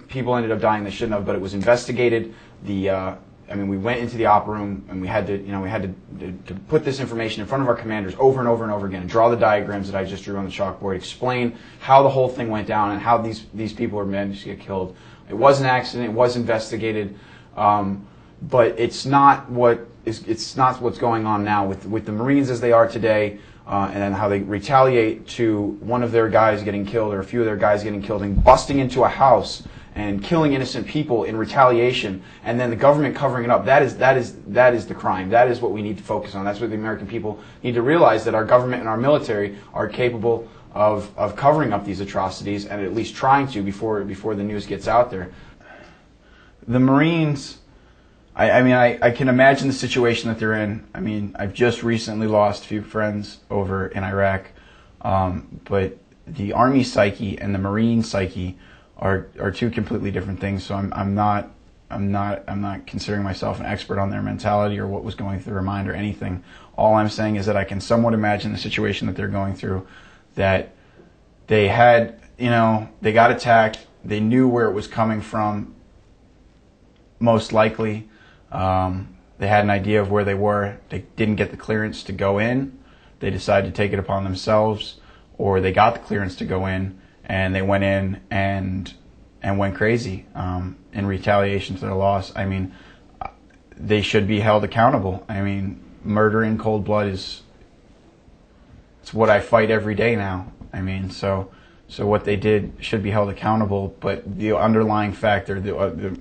people ended up dying that shouldn't have, but it was investigated. I mean, we went into the op room and we had to put this information in front of our commanders over and over and over again, and draw the diagrams that I just drew on the chalkboard, explain how the whole thing went down and how these people were managed to get killed. It was an accident. It was investigated, but it's not what's going on now with the Marines as they are today, and then how they retaliate to one of their guys getting killed or a few of their guys getting killed and busting into a house and killing innocent people in retaliation, and then the government covering it up. That is the crime. That is what we need to focus on. That's what the American people need to realize, that our government and our military are capable of covering up these atrocities, and at least trying to before the news gets out there. The Marines, I mean, I can imagine the situation that they're in. I mean, I've just recently lost a few friends over in Iraq, but the Army psyche and the Marine psyche are two completely different things. So I'm not considering myself an expert on their mentality or what was going through their mind or anything. All I'm saying is that I can somewhat imagine the situation that they're going through, that they had, they got attacked, they knew where it was coming from, most likely. They had an idea of where they were. They didn't get the clearance to go in. They decided to take it upon themselves, or they got the clearance to go in, and they went in and went crazy in retaliation to their loss. I mean, they should be held accountable. I mean, murder in cold blood it's what I fight every day now. I mean, so what they did should be held accountable. But the underlying factor, the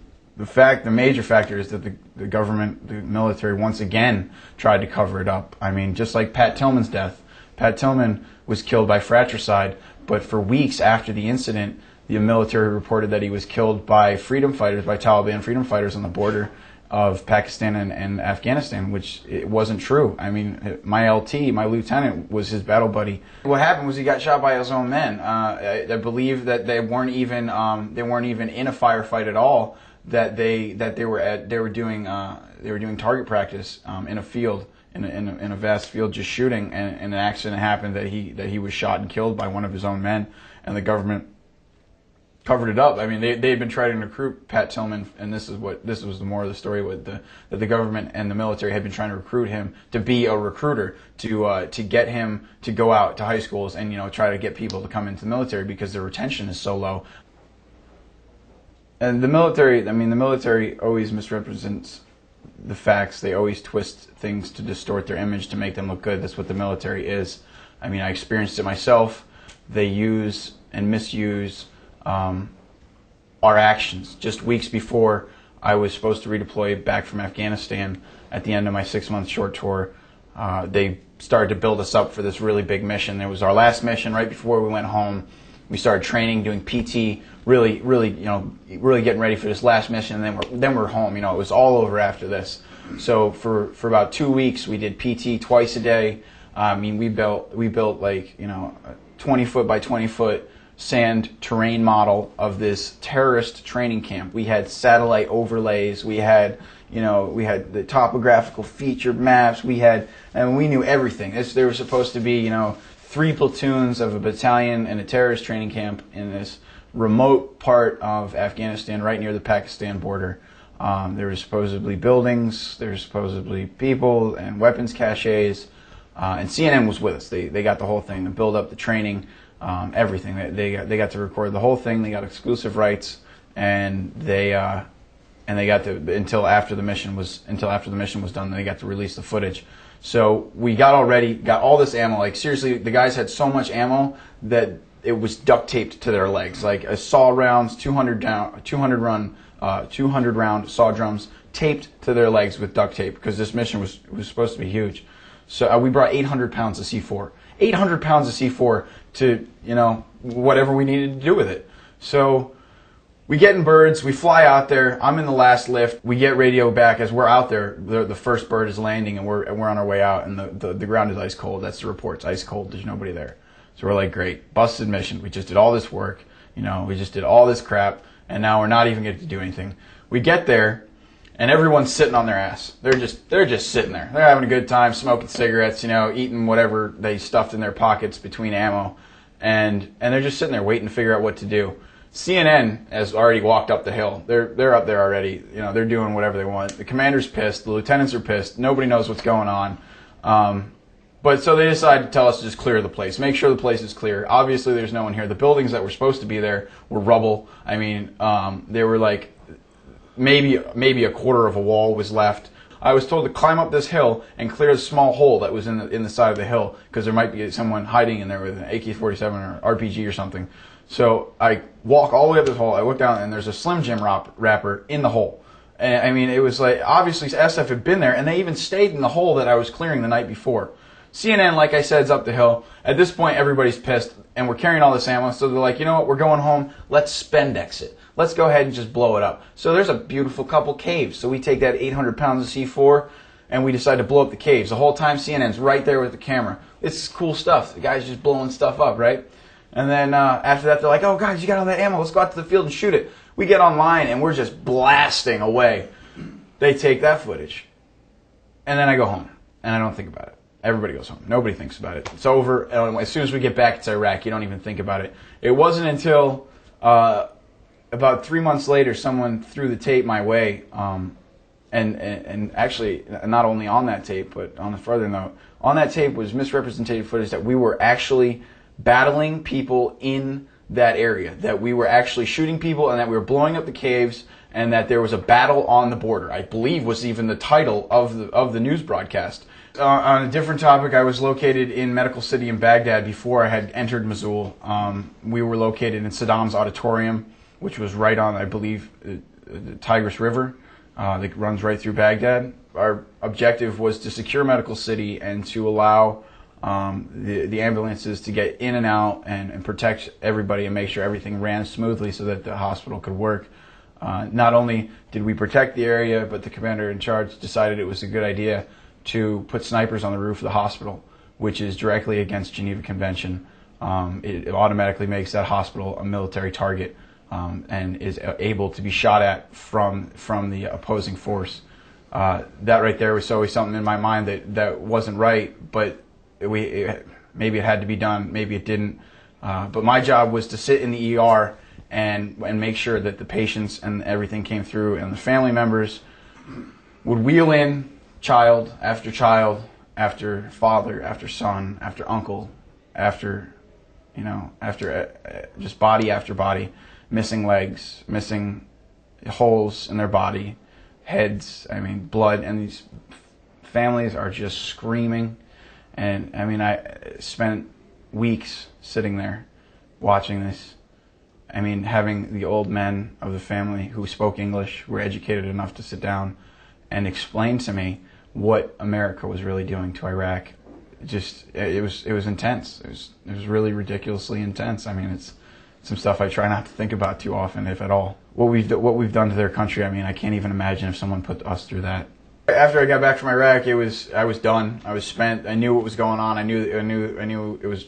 major factor is that the government, the military, once again tried to cover it up. I mean, just like Pat Tillman's death. Pat Tillman was killed by fratricide. But for weeks after the incident, the military reported that he was killed by freedom fighters, by Taliban freedom fighters on the border of Pakistan and Afghanistan, which it wasn't true. I mean, my LT, my lieutenant, was his battle buddy. What happened was he got shot by his own men. I believe that they weren't even in a firefight at all. That they were doing target practice in a field. In a vast field, just shooting, and an accident happened that he was shot and killed by one of his own men, and the government covered it up. I mean, they had been trying to recruit Pat Tillman, and this was the more of the story, that the government and the military had been trying to recruit him to be a recruiter, to get him to go out to high schools and try to get people to come into the military because their retention is so low. And the military always misrepresents the facts. They always twist things to distort their image to make them look good. That's what the military is. I mean, I experienced it myself. They use and misuse our actions. Just weeks before I was supposed to redeploy back from Afghanistan at the end of my 6-month short tour, they started to build us up for this really big mission. It was our last mission right before we went home. We started training, doing PT, really getting ready for this last mission, and then we're home. It was all over after this. So for about 2 weeks, we did PT twice a day. I mean, we built like a 20-foot by 20-foot sand terrain model of this terrorist training camp. We had satellite overlays. We had the topographical feature maps. And we knew everything. There was supposed to be 3 platoons of a battalion in a terrorist training camp in this remote part of Afghanistan, right near the Pakistan border. There were supposedly buildings, there were supposedly people and weapons caches, and CNN was with us. They got the whole thing, the build up, the training, everything. They got to record the whole thing. They got exclusive rights, and they got to until after the mission was done. They got to release the footage. So we got all this ammo. Like seriously, the guys had so much ammo that it was duct taped to their legs. Like saw rounds, 200 round saw drums taped to their legs with duct tape, because this mission was supposed to be huge. So we brought 800 pounds of C4. 800 pounds of C4 to whatever we needed to do with it. So we get in birds, we fly out there. I'm in the last lift. We get radio back as we're out there. The first bird is landing, and we're on our way out, and the ground is ice cold. That's the report. It's ice cold. There's nobody there. So we're like, great, busted mission. We just did all this work. We just did all this crap, and now we're not even getting to do anything. We get there, and everyone's sitting on their ass. They're just sitting there. They're having a good time, smoking cigarettes, eating whatever they stuffed in their pockets between ammo, and they're just sitting there waiting to figure out what to do. CNN has already walked up the hill. They're up there already. You know, they're doing whatever they want. The commander's pissed. The lieutenants are pissed. Nobody knows what's going on. But so they decided to tell us to just clear the place. Make sure the place is clear. Obviously, there's no one here. The buildings that were supposed to be there were rubble. I mean, they were like maybe a quarter of a wall was left. I was told to climb up this hill and clear a small hole that was in the side of the hill because there might be someone hiding in there with an AK-47 or RPG or something. So I walk all the way up this hole. I look down and there's a Slim Jim wrapper in the hole. And I mean, it was like obviously SF had been there, and they even stayed in the hole that I was clearing the night before. CNN, like I said, is up the hill. At this point, everybody's pissed, and we're carrying all this ammo. So they're like, you know what? We're going home. Let's spendex it. Let's go ahead and just blow it up. So there's a beautiful couple caves. So we take that 800 pounds of C4, and we decide to blow up the caves. The whole time, CNN's right there with the camera. It's cool stuff. The guy's just blowing stuff up, right? And then after that, they're like, oh, guys, you got all that ammo. Let's go out to the field and shoot it. We get online, and we're just blasting away. They take that footage. And then I go home, and I don't think about it. Everybody goes home. Nobody thinks about it. It's over. And as soon as we get back, it's Iraq. You don't even think about it. It wasn't until about 3 months later, someone threw the tape my way. And actually, not only on that tape, but on a further note, on that tape was misrepresented footage that we were actually battling people in that area, that we were actually shooting people, and that we were blowing up the caves, and that there was a battle on the border. I believe was even the title of the news broadcast. On a different topic, I was located in Medical City in Baghdad before I had entered Mosul. We were located in Saddam's auditorium, which was right on, I believe, the Tigris River that runs right through Baghdad. Our objective was to secure Medical City and to allow the ambulances to get in and out and protect everybody and make sure everything ran smoothly so that the hospital could work. Not only did we protect the area, but the commander in charge decided it was a good idea to put snipers on the roof of the hospital, which is directly against Geneva Convention. It automatically makes that hospital a military target and is able to be shot at from the opposing force. That right there was always something in my mind that wasn't right, but maybe it had to be done, maybe it didn't. But my job was to sit in the ER and make sure that the patients and everything came through, and the family members would wheel in child after father, after son, after uncle, after just body after body, missing legs, missing holes in their body, heads, I mean blood, and these families are just screaming. And I mean, I spent weeks sitting there watching this. I mean, having the old men of the family who spoke English, were educated enough to sit down and explain to me what America was really doing to Iraq. It was intense. It was really ridiculously intense. I mean, it's some stuff I try not to think about too often, if at all. What we've done to their country, I mean, I can't even imagine if someone put us through that. After I got back from Iraq, I was done. I was spent. I knew what was going on. I knew it was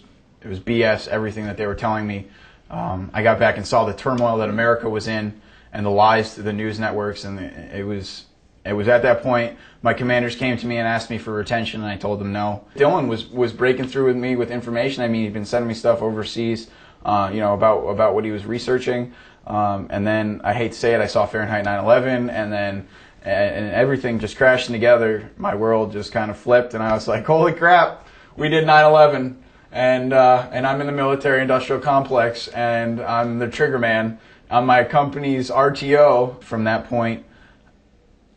BS. Everything that they were telling me. I got back and saw the turmoil that America was in, and the lies to the news networks, and it was at that point my commanders came to me and asked me for retention, and I told them no. Dylan was breaking through with me with information. I mean, he'd been sending me stuff overseas, about what he was researching, and then I hate to say it, I saw Fahrenheit 9/11, and then. And everything just crashing together. My world just kind of flipped, and I was like, "Holy crap, we did 9/11!" And I'm in the military-industrial complex, and I'm the trigger man. I'm my company's RTO. From that point,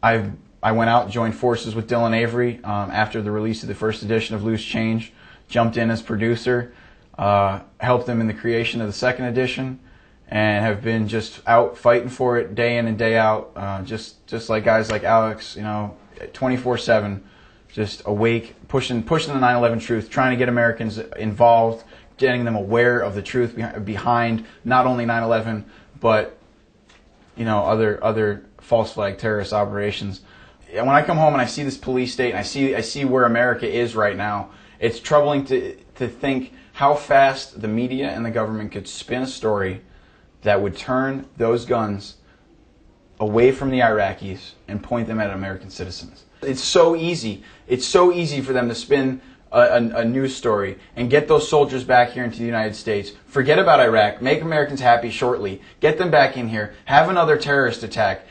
I went out and joined forces with Dylan Avery after the release of the first edition of Loose Change. Jumped in as producer, helped them in the creation of the second edition. And have been just out fighting for it day in and day out, just like guys like Alex, 24/7, just awake, pushing the 9/11 truth, trying to get Americans involved, getting them aware of the truth behind not only 9/11, but other false flag terrorist operations. And when I come home and I see this police state, and I see where America is right now, it's troubling to think how fast the media and the government could spin a story that would turn those guns away from the Iraqis and point them at American citizens. It's so easy. It's so easy for them to spin a news story and get those soldiers back here into the United States. Forget about Iraq. Make Americans happy shortly. Get them back in here. Have another terrorist attack.